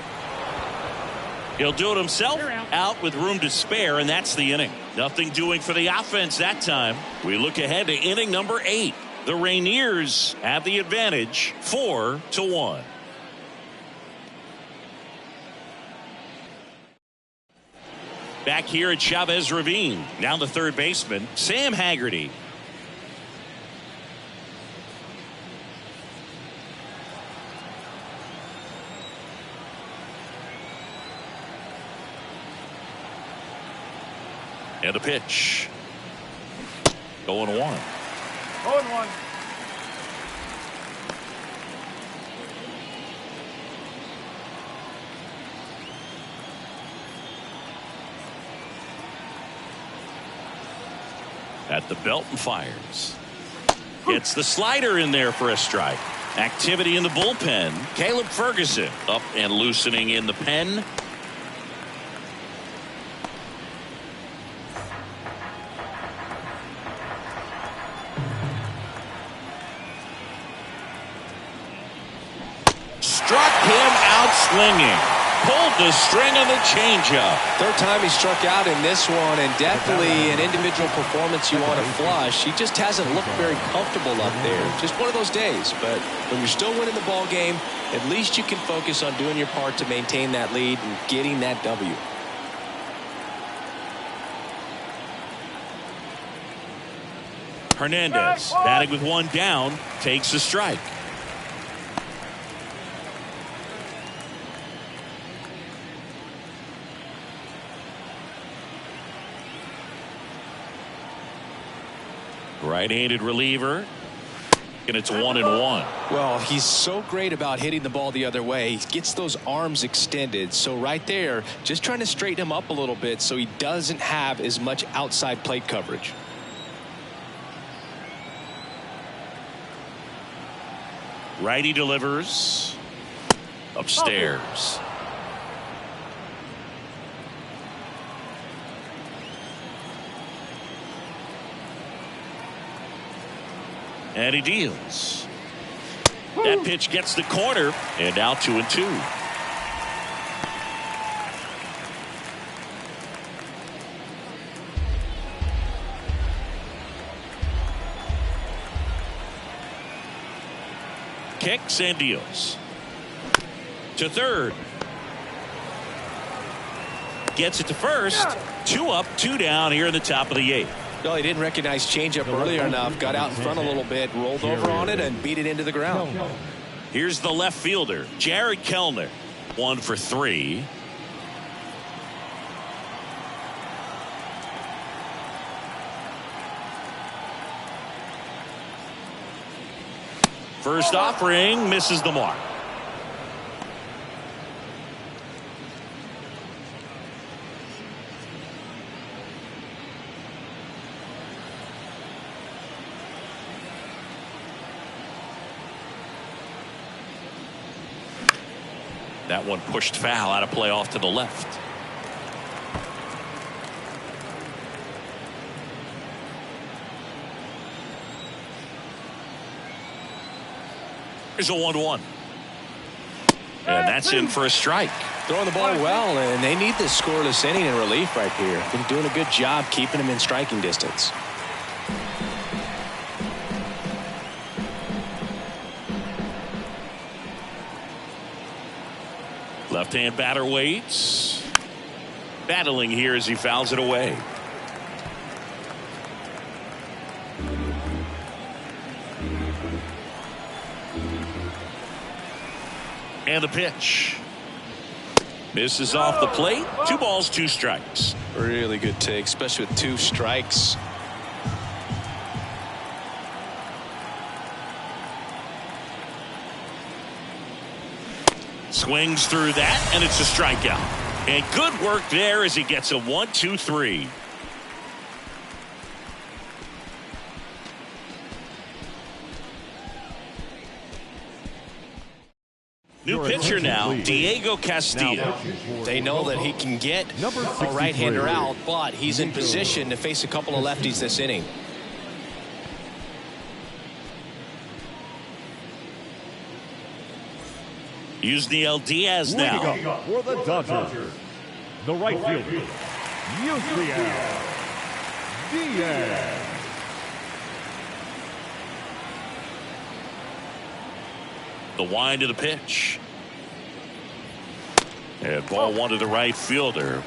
He'll do it himself, out with room to spare, and that's the inning. Nothing doing for the offense that time. We look ahead to inning number 8. The Rainiers have the advantage, 4-1. Back here at Chavez Ravine. Now the third baseman, Sam Haggerty. And a pitch. 0-1. 0-1. At the belt and fires. Gets the slider in there for a strike. Activity in the bullpen. Caleb Ferguson up and loosening in the pen. Struck him out swinging. Pulled the string of the changeup. Third time he struck out in this one, and definitely an individual performance you want to flush. He just hasn't looked very comfortable up there. Just one of those days. But when you're still winning the ball game, at least you can focus on doing your part to maintain that lead and getting that W. Hernandez batting with one down takes the strike. Right-handed reliever, and it's 1-1. Well, he's so great about hitting the ball the other way. He gets those arms extended. So right there, just trying to straighten him up a little bit so he doesn't have as much outside plate coverage. Righty delivers upstairs. And he deals. That pitch gets the corner, and now 2-2. Kicks and deals. To third. Gets it to first. 2 up, 2 down here in the top of the 8th. No, he didn't recognize changeup earlier enough. Got out in front a little bit, rolled over on it, and beat it into the ground. Here's the left fielder, Jared Kellner. 1 for 3. First offering misses the mark. That one pushed foul, out of play off to the left. Here's a 1-1. And that's in for a strike. Throwing the ball well, and they need this scoreless inning in relief right here. Been doing a good job keeping him in striking distance. Left-hand batter waits. Battling here as he fouls it away. And the pitch. Misses off the plate. 2 balls, 2 strikes. Really good take, especially with 2 strikes. Swings through that, and it's a strikeout. And good work there as he gets a 1-2-3. New pitcher now, Diego Castillo. They know that he can get a right-hander out, but he's in position to face a couple of lefties this inning. Yusniel Diaz now. For the Dodgers, the right fielder, Yusniel Diaz. The wind of the pitch. And ball 1 to the right fielder.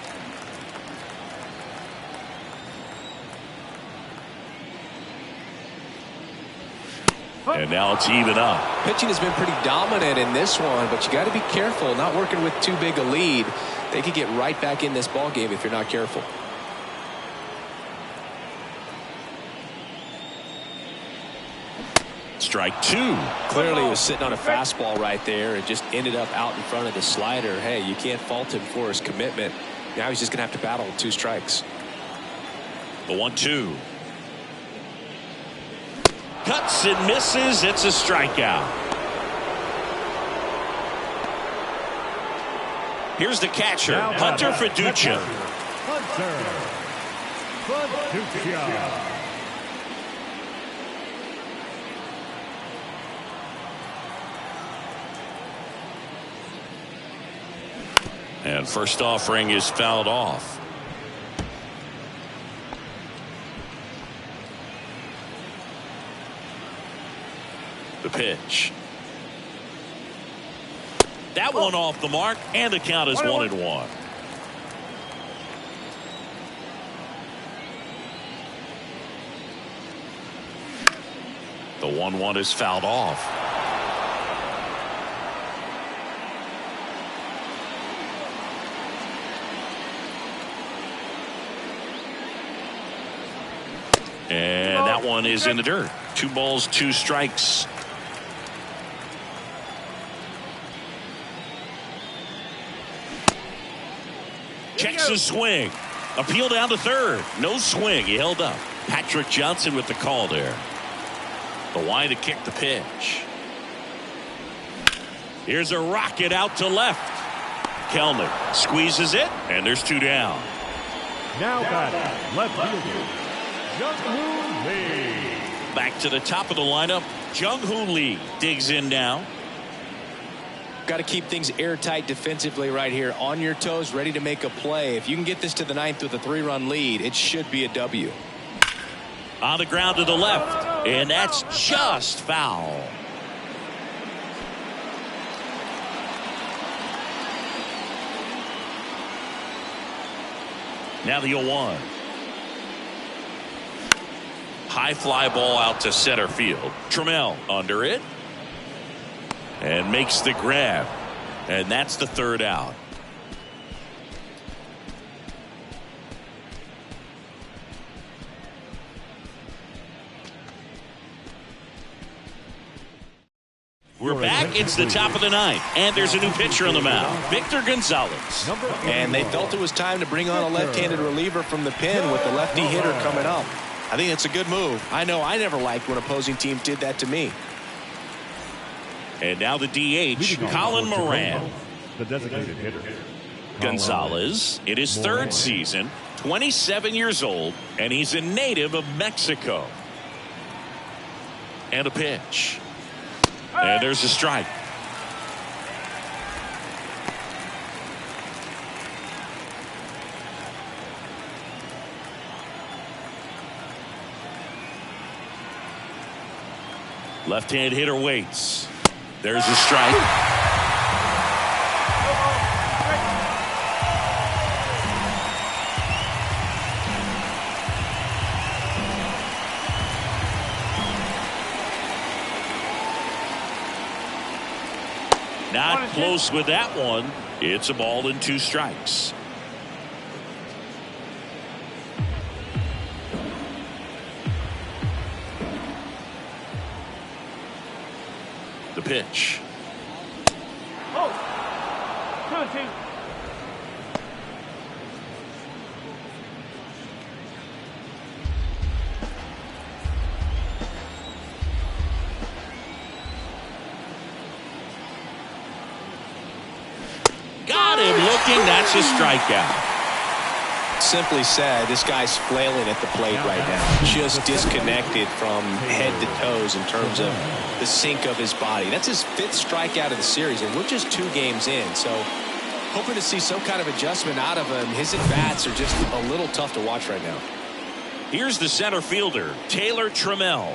And now it's even up. Pitching has been pretty dominant in this one, but you got to be careful not working with too big a lead. They could get right back in this ball game if you're not careful. Strike 2. Clearly he was sitting on a fastball right there and just ended up out in front of the slider. Hey, you can't fault him for his commitment. Now he's just going to have to battle with 2 strikes. The 1-2. Cuts and misses. It's a strikeout. Here's the catcher, Hunter Fiducia. Hunter Fiducia. And first offering is fouled off. The pitch. That one off the mark, and the count is 1-1. The 1-1 is fouled off. And that one is in the dirt. 2 balls, 2 strikes. Checks the swing. Appeal down to third. No swing. He held up. Patrick Johnson with the call there. The wind to kick the pitch. Here's a rocket out to left. Kellner squeezes it, and there's 2 down. Now batting, left fielder, Jung-Hoo Lee. Back to the top of the lineup. Jung-Hoo Lee digs in now. Got to keep things airtight defensively right here. On your toes, ready to make a play. If you can get this to the 9th with a 3-run lead, it should be a W. On the ground to the left, and that's just foul. Now the 0-1. High fly ball out to center field. Trammell under it. And makes the grab. And that's the third out. We're back. It's the top of the ninth. And there's a new pitcher on the mound. Victor Gonzalez. And they felt it was time to bring on a left-handed reliever from the pen with the lefty hitter coming up. I think it's a good move. I know I never liked when opposing teams did that to me. And now the DH, Colin Moran. The designated hitter. Gonzalez in his third season, 27 years old, and he's a native of Mexico. And a pitch. And there's a strike. Left-hand hitter waits. There's a strike. Not close with that one. It's a ball and 2 strikes. The pitch. Oh, 2-2. Got him looking. That's a strikeout. Simply said, this guy's flailing at the plate right now. Just disconnected from head to toes in terms of the sink of his body. That's his 5th strikeout of the series, and we're just 2 games in. So hoping to see some kind of adjustment out of him. His at-bats are just a little tough to watch right now. Here's the center fielder, Taylor Trammell.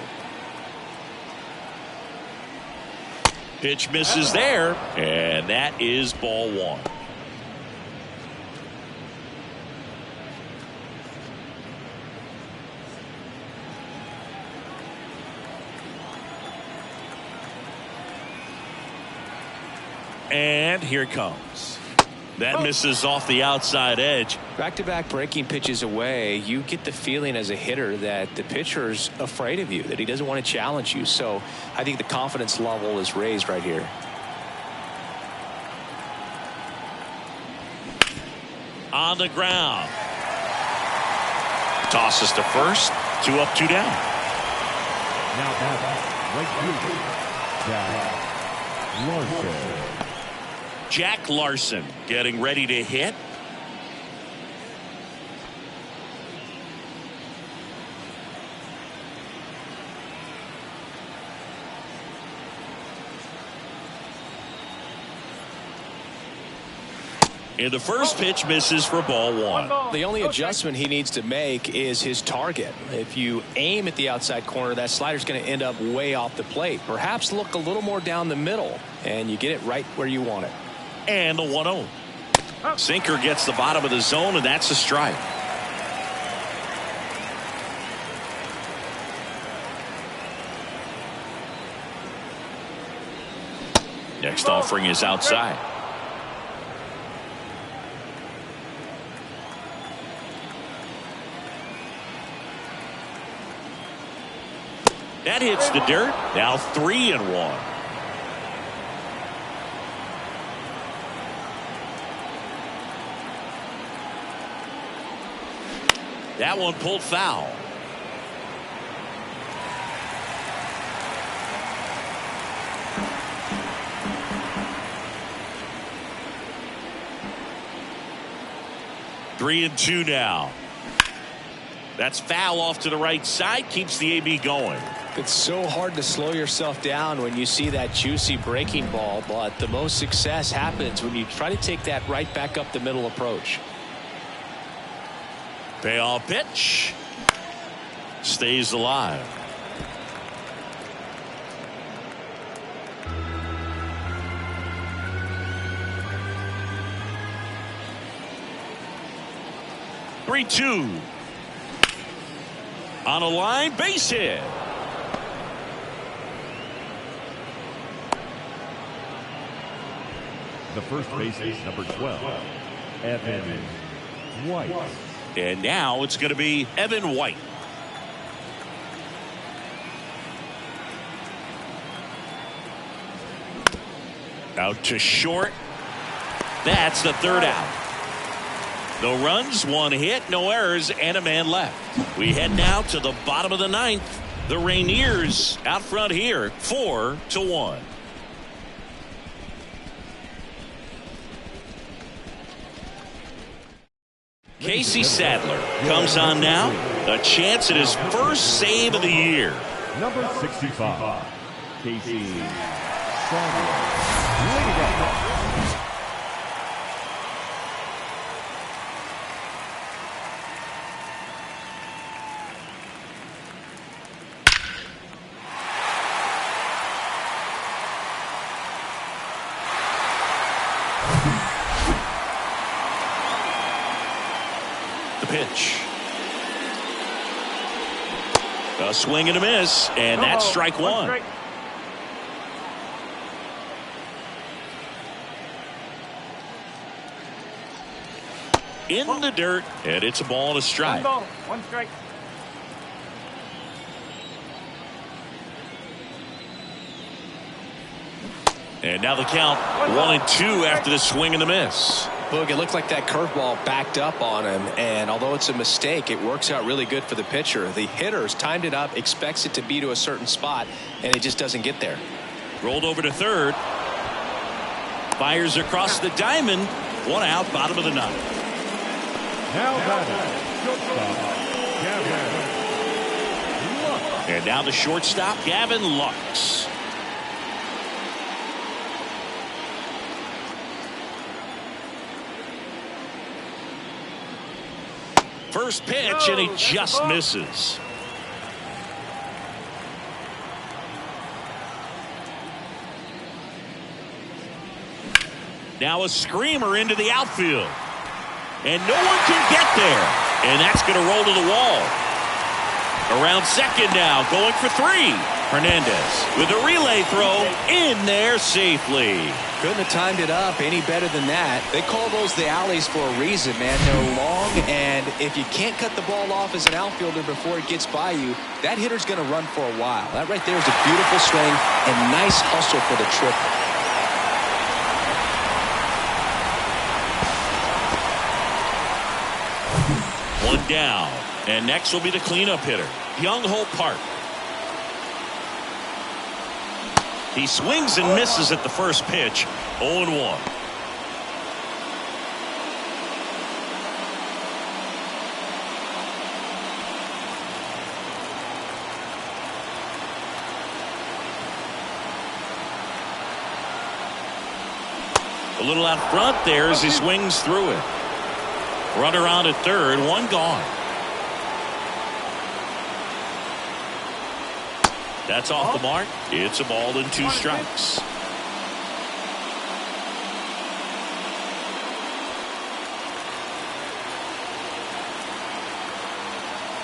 Pitch misses there, and that is ball 1. And here it comes. That misses off the outside edge. Back-to-back breaking pitches away, you get the feeling as a hitter that the pitcher's afraid of you, that he doesn't want to challenge you. So I think the confidence level is raised right here. On the ground. Tosses to first. 2 up, 2 down. Now back, right fielder, Jack Larson. Jack Larson getting ready to hit. And the first pitch misses for ball 1. The only adjustment he needs to make is his target. If you aim at the outside corner, that slider's going to end up way off the plate. Perhaps look a little more down the middle, and you get it right where you want it. And the 1-0. Sinker gets the bottom of the zone, and that's a strike. Next offering is outside. That hits the dirt. Now 3-1. That one pulled foul. Three and 2 now. That's foul off to the right side. Keeps the AB going. It's so hard to slow yourself down when you see that juicy breaking ball, but the most success happens when you try to take that right back up the middle approach. Payoff pitch. Stays alive. 3-2. On a line, base hit. The first baseman, number 12, Evan White. And now it's going to be Evan White. Out to short. That's the third out. No runs, one hit, no errors, and a man left. We head now to the bottom of the ninth. The Rainiers out front here, 4-1. Casey Sadler comes on now. A chance at his first save of the year. Number 65, Casey Sadler. Pitch. A swing and a miss, and that's strike one. In the dirt, and it's a ball and a strike. 1 ball, 1 strike. And now the count 1-2 after the swing and the miss. Boog, it looked like that curveball backed up on him, and although it's a mistake, it works out really good for the pitcher. The hitter's timed it up, expects it to be to a certain spot, and it just doesn't get there. Rolled over to third. Fires across the diamond. 1 out, bottom of the ninth. Now batting, shortstop, Gavin Lux. And now the shortstop, Gavin Lux. First pitch, and he just misses. Now a screamer into the outfield. And no one can get there. And that's going to roll to the wall. Around second now, going for 3. Hernandez with a relay throw in there safely. Couldn't have timed it up any better than that. They call those the alleys for a reason, man. They're long, and if you can't cut the ball off as an outfielder before it gets by you, that hitter's going to run for a while. That right there is a beautiful swing and nice hustle for the triple. One down, and next will be the cleanup hitter, Young-Ho Park. He swings and misses at the first pitch. 0-1. A little out front there as he swings through it. Runner on at third, 1 gone. That's off the mark. It's a ball and 2 strikes.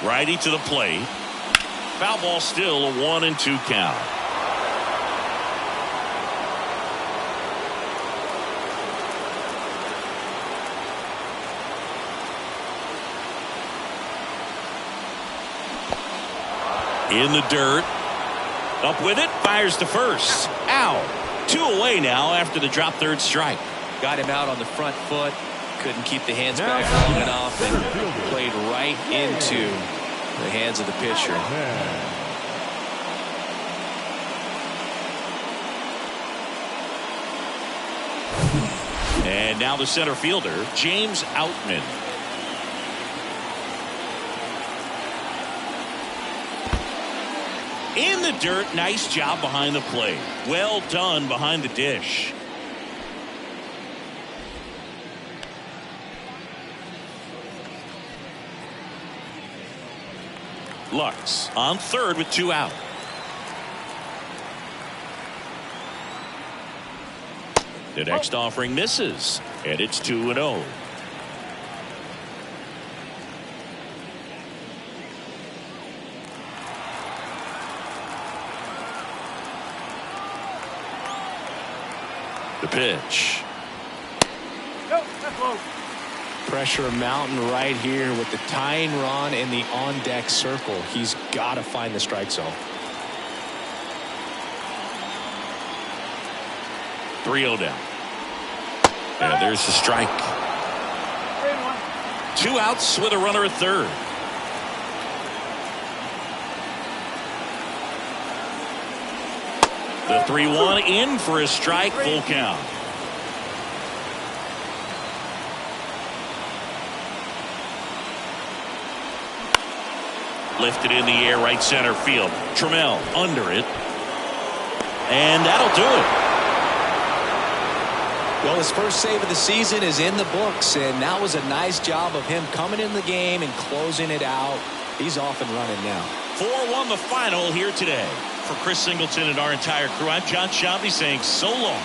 Righty to the plate. Foul ball still, a 1-2 count. In the dirt. Up with it, fires to first. Out. 2 away now after the drop third strike. Got him out on the front foot. Couldn't keep the hands back long enough and played right into the hands of the pitcher. And now the center fielder, James Outman. In the dirt, nice job behind the plate. Well done behind the dish. Lux on third with 2 out. The next offering misses, and it's 2-0. The pitch. Go. That's low. Pressure mountain right here with the tying run in the on-deck circle. He's got to find the strike zone. 3-0 down. And there's the strike. 3-1. 2 outs with a runner at third. The 3-1 in for a strike, full count. Lifted in the air, right center field. Trammell under it. And that'll do it. Well, his first save of the season is in the books, and that was a nice job of him coming in the game and closing it out. He's off and running now. 4-1 the final here today. For Chris Singleton and our entire crew, I'm John Shelby saying so long.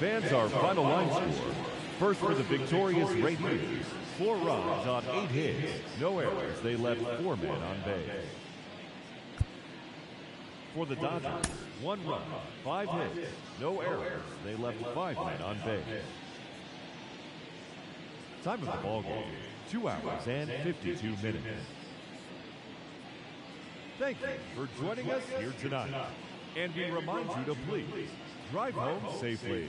Fans, our final line score. First for the victorious Rainiers. 4 runs on 8 hits. No errors. They left 4 men on base. For the Dodgers, 1 run, 5 hits. No errors. They left 5 men on base. Time of the ball game, 2 hours and 52 minutes. Thank you for joining us here tonight. And we remind you to please drive home safely.